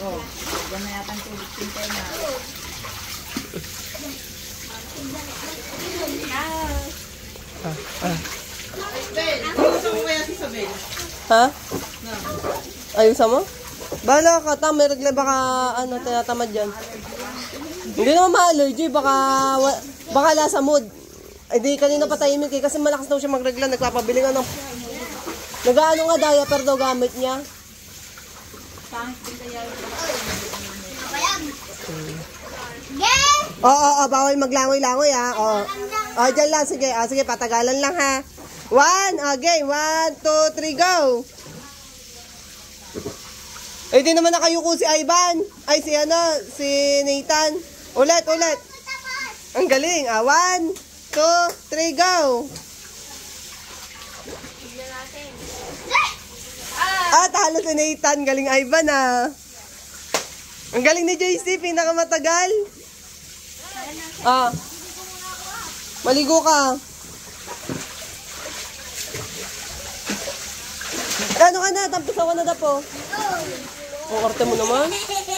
Oh, diyan na yata ang tubig pintay na. Ayusan mo kaya si Sabel? Ha? Ayusan mo? Bahala ka, tam, may regla baka ano, tinatamad dyan. Hindi naman ma-allergy, baka lasa mood. Ay di, kanina patahimik eh, kasi malakas daw siya magregla, nagpapabili nga ng... Nag-ano nga diaper daw gamit niya. Oo, bawal maglangoy-langoy ha. Oo, dyan lang, sige. Sige, patagalan lang ha. 1, okay, 1, 2, 3, go! Eh, di naman nakayuko si Ivan. Ay, si Nathan. Ulit. Ang galing. 1, 2, 3, go! Talo si Nathan. Galing Ivan, Ang galing ni JC, pinakamatagal. Maligo ka. Ano ka na? Tampasawa na na po. Ang arte mo naman.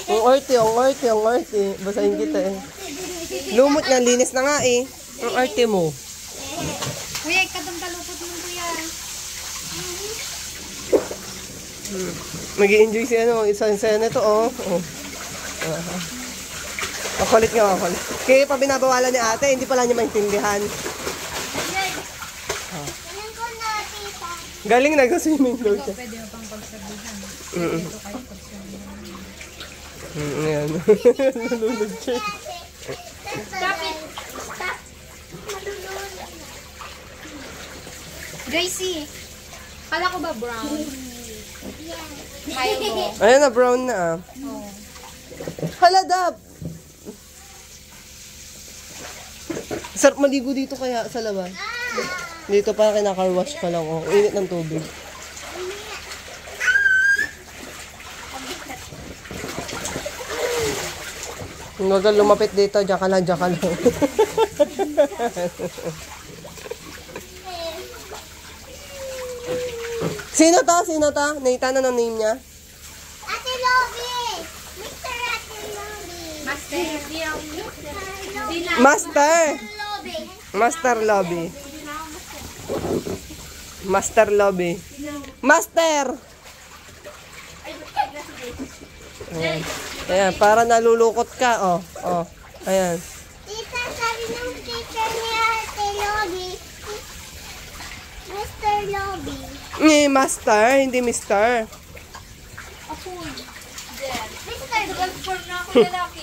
Ang arte. Basahin kita eh. Lumot nga, linis na nga eh. Ang arte mo. Kuya, ikatang talupot mo kuya. Mag-i-enjoy si isa na ito Makulit nga. Kaya pa binabawalan ni ate, hindi pala niya maintindihan. Galing nag-swimming daw siya. Pwede mo pang pagsabihan. Ayan. Nalulog siya. Stop it! Stop! Gracie, kala ko ba brown? Ayaw mo. Ayan na, brown na Hala, Dap! Sarap maligo dito kaya sa labas. Dito pa kina-car wash ka lang. Init ng tubig. Huwag lumapit dito. Diyan ka lang. Sino to? Nathan, ano name niya? Ate Lobby! Mr. Ate Lobby! Master Lobby. Ayan, para nalulukot ka, Ayan. Tita, sabi ng teacher ni Ate Lobby, Mr. Lobby. Master, hindi Mister. Ako. Mr. Confirm na ako lalaki.